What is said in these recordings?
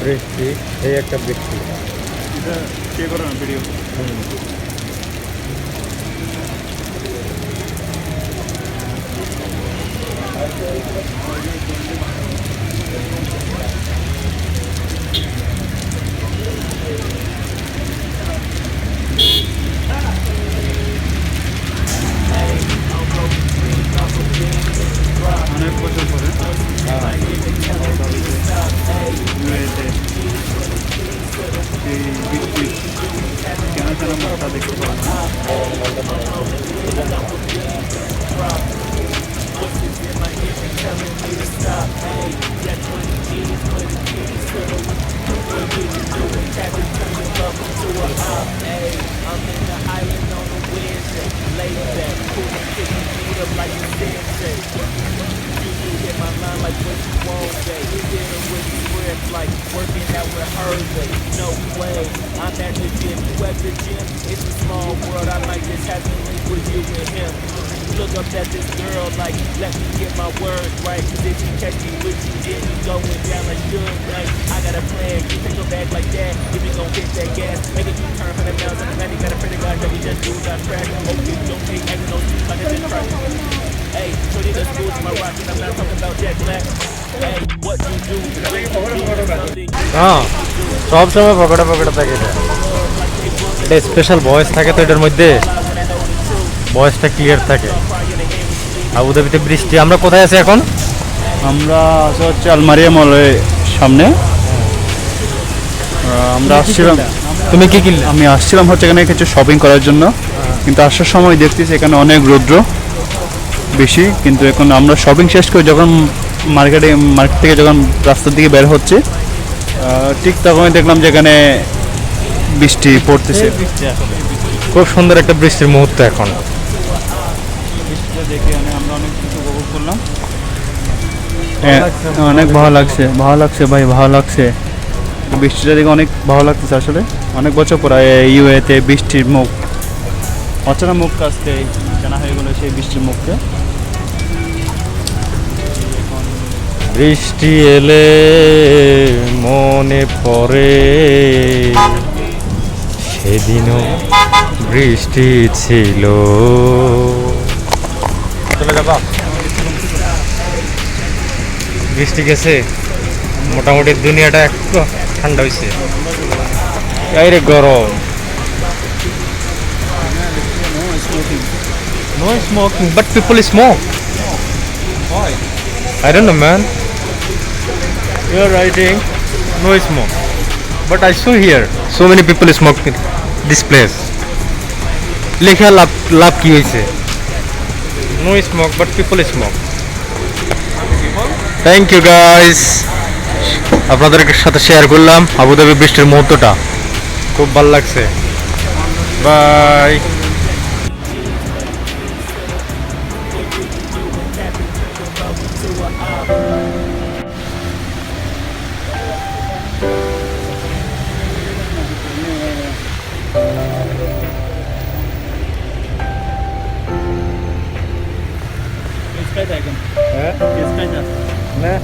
বৃষ্টি, এই একটা বৃষ্টি। এটা কে করে না ভিডিও অনেক বছর পরে এই বৃষ্টির কেন কেন মাথা দেখতে পাবো না। Like working out with her, no way. I'm at the gym, you at the gym. It's a small world. I might just have to link with you and him. Look up at this girl, like let me get my words right. Cause if you catch me with you, then you going down like good night. I got a plan, you take a bag like that. If you gon' hit that gas, make it you turn for the miles and the man. You got a pretty guy that we just do got trash. Hope you don't take acting no shit like it's trash. Hey, so they just school to my rock, and I'm not talking about Jack Black. Hey, what you do? হ্যাঁ, সব সময় পকেটে পকেটে থাকে এটা। এটা special voice থাকে তো এটার মধ্যে, ভয়েসটা ক্লিয়ার থাকে। আবুধাবিতে বৃষ্টি। আমরা কোথায় আছি এখন? আমরা হচ্ছে আলমারিয়া মলের সামনে। আমরা আসছিলাম। তুমি কি কিনলে? আমি আসছিলাম হচ্ছে এখানে কিছু শপিং করার জন্য, কিন্তু আসার সময় দেখতেছি এখানে অনেক রৌদ্র বেশি। কিন্তু এখন আমরা শপিং শেষ করে যখন মার্কেট থেকে যখন রাস্তার দিকে বের হচ্ছে, ঠিক তখনই দেখলাম যে এখানে বৃষ্টি পড়তেছে। খুব সুন্দর একটা বৃষ্টির মুহূর্ত এখন। বৃষ্টিটা দেখে আমরা অনেক কিছু উপভোগ করলাম। অনেক ভালো লাগছে, ভালো লাগছে ভাই, ভালো লাগছে। বৃষ্টিটা দেখে অনেক ভালো লাগতেছে আসলে। অনেক বছর পর ইউএতে বৃষ্টির মুখ, অচেনা মুখ আসতে জানা হয়ে গেলো সেই বৃষ্টির মুখকে। বৃষ্টি এলে মনে পড়ে সেদিনও বৃষ্টি ছিল। চলে যাবা? বৃষ্টি গেছে, মোটামুটি দুনিয়াটা একটু ঠান্ডা হয়েছে। বাইরে গরম। No smoking, but people smoke. Why? I don't know, man. You are writing no smoke, but I saw here so many people smoke in this place. লেখা লাভ লাভ কি হয়েছে? No smoke, but people smoke. Thank you guys. আপনাদের সাথে share করলাম Abu Dhabi বৃষ্টির মুহূর্তটা, খুব ভালো লাগছে। বাই। না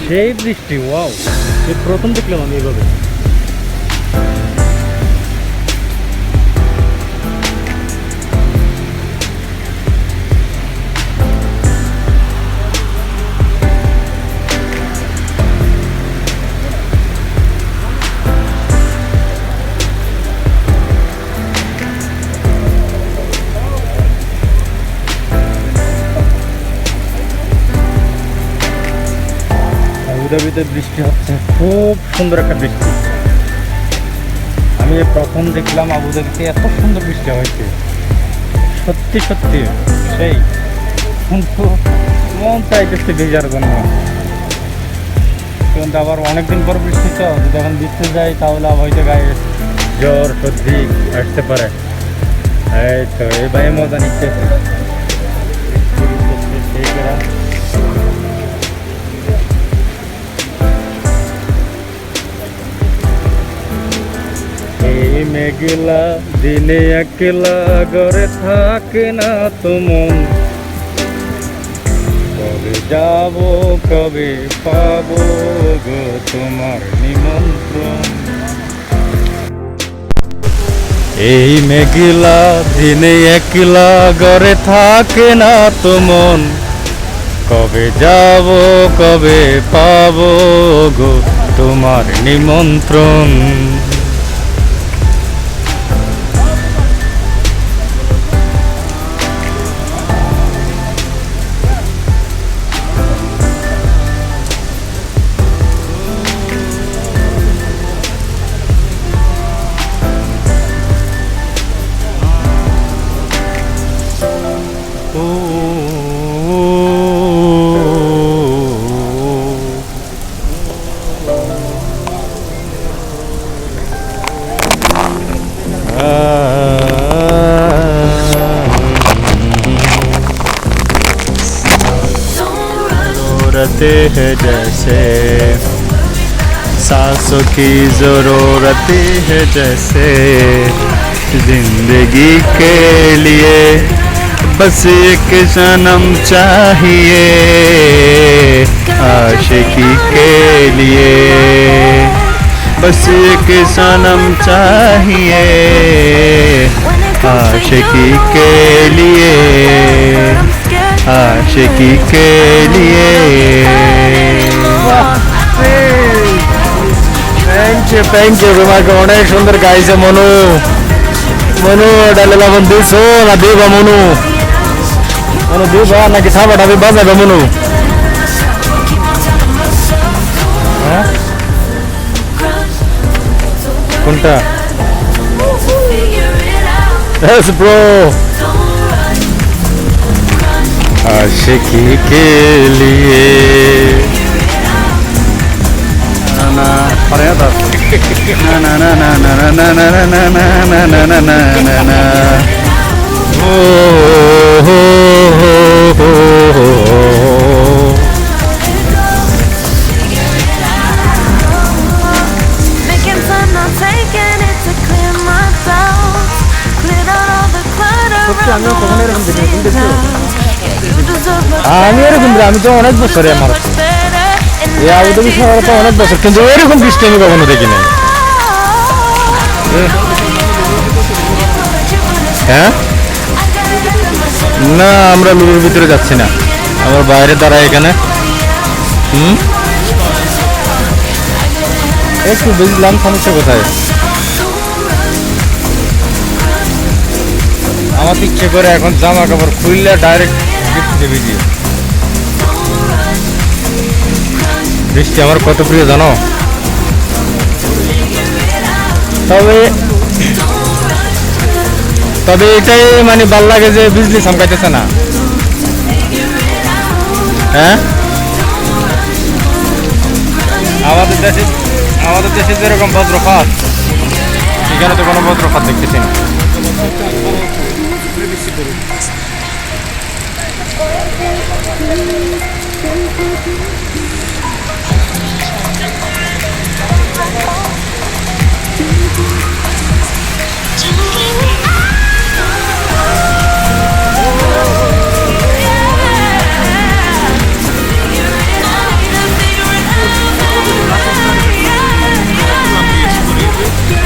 সেই বৃষ্টি, ওয়াও, এই প্রথম দেখলাম আমি এভাবে। আবুধাবিতে বৃষ্টি হচ্ছে, খুব সুন্দর একটা বৃষ্টি। আমি প্রথম দেখলাম আবুধাবিতে এত সুন্দর বৃষ্টি হয়েছে, সত্যি সত্যি সেই। কিন্তু মন চাইতেছে ভেজার জন্য, কিন্তু আবার অনেকদিন পর বৃষ্টি, তো যখন বৃষ্টি যায় তাহলে হয়তো গায়ে জ্বর সর্দি আসতে পারে। এই তো এই ভাই মজা নিচ্ছে। মেঘলা দিনে একলা ঘরে থাকে না তো মন, কবে যাব কবে পাবো গো তোমার নিমন্ত্রণ। এই মেঘলা দিনে একলা ঘরে থাকে না তো মন, কবে যাব কবে পাবো গো তোমার নিমন্ত্রণ। जरूरत है जैसे सांसों की जरूरत है जैसे जिंदगी के लिए बस एक जन्म चाहिए आशिकी के लिए बस एक जन्म चाहिए आशिकी के लिए आशिकी के लिए। থ্যাংক ইউ তোমাকে অনেক সুন্দর গাইছে মনু। মনু ডালে লবণ দিছো না দিবা মনু? মনু দিবা নাকি সাবাটা বাজাবে মনু? হ্যাঁ কোনটা? Yes bro, आशिकी के लिए ना पढ़े तो ना ना ना ना ना ना ना ना ना ना ना ना ना ना ना ना ओ हो हो हो Making fun, not taking it to clear my thoughts, clear out all the clutter around the walls and towns. Yeah, you deserve much আমি এরকম আমি তো অনেক বছরে আমার much better. And এই আবুধাবি শহরে তো অনেক বছর, কিন্তু এরকম বৃষ্টি আমি কখনো দেখি নাই। হ্যাঁ না, আমরা লুবের ভিতরে যাচ্ছি না, আমার বাইরে দাঁড়ায় এখানে। একটু বুঝলাম সমস্যা কোথায়। আমার ইচ্ছে করে এখন জামা কাপড় খুললে ডাইরেক্ট গিফট দেবে দিয়ে। বৃষ্টি আমার কত প্রিয় জানো। তবে তবে এটাই মানে ভাল লাগে যে বিজলি চমকাইতেছে না। হ্যাঁ আমাদের দেশে যেরকম বজ্রপাত, এখানে তো কোনো বজ্রপাত দেখতেছি না।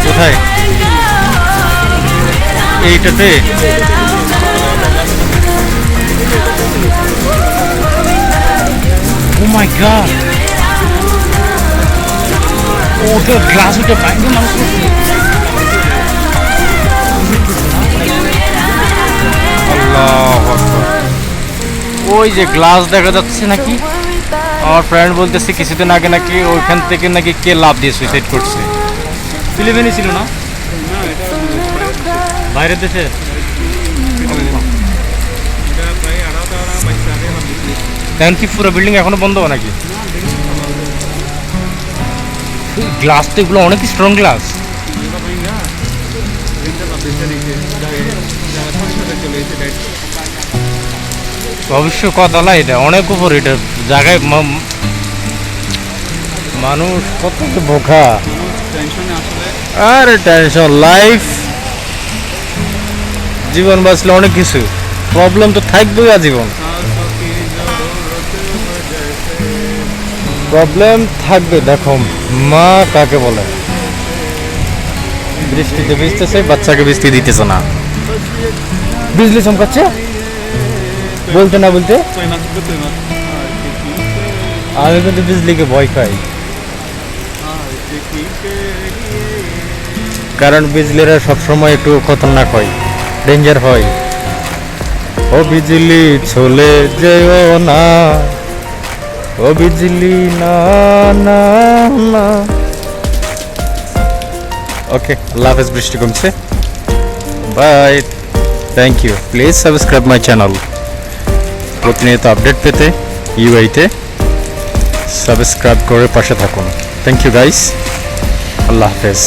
কোথায়? এইটাতে ও মাই গড, ওটা গ্লাস ওটা বাইরে মানুষ করছে। আল্লাহু আকবার, ওই যে গ্লাস দেখা যাচ্ছে নাকি। আমার ফ্রেন্ড বলতেছে কিছুদিন আগে নাকি ওইখান থেকে নাকি কে লাভ দিয়ে সুইসাইড করছে। ফিলিপিনে ছিল না, বাইরের দেশে। এখন কি পুরো বিল্ডিং এখনো বন্ধ হবে নাকি? গ্লাস তো এগুলো অনেক স্ট্রং গ্লাস। অবশ্য কথা না, এটা অনেক উপর, এটা জায়গায় মানুষ কত বোকা। টেনশনে আসলে আরে টেনশন লাইফ, জীবন বাঁচলে অনেক কিছু, প্রবলেম তো থাকবেই আজীবন, প্রবলেম থাকবে। দেখো মা কাকে বলে, বৃষ্টিতে ভিজতেছে, বাচ্চাকে বৃষ্টি দিতেছে না, বিজলি চমকাচ্ছে বলতে না বলতে। আমি কিন্তু বিজলিকে ভয় খাই, কারণ বিজলিরা সবসময় একটু খতরনাক হয়, ডেঞ্জার হয়। ও বিজলি চলে যেও না, ও বিজলি না না না। ওকে, আল্লাহ হাফেজ, বৃষ্টি কমছে, bye, thank you. Please subscribe my channel, প্রতিনিয়ত আপডেট পেতে ইউআইতে সাবস্ক্রাইব করে পাশে থাকুন। থ্যাংক ইউ গাইস, আল্লাহ হাফেজ।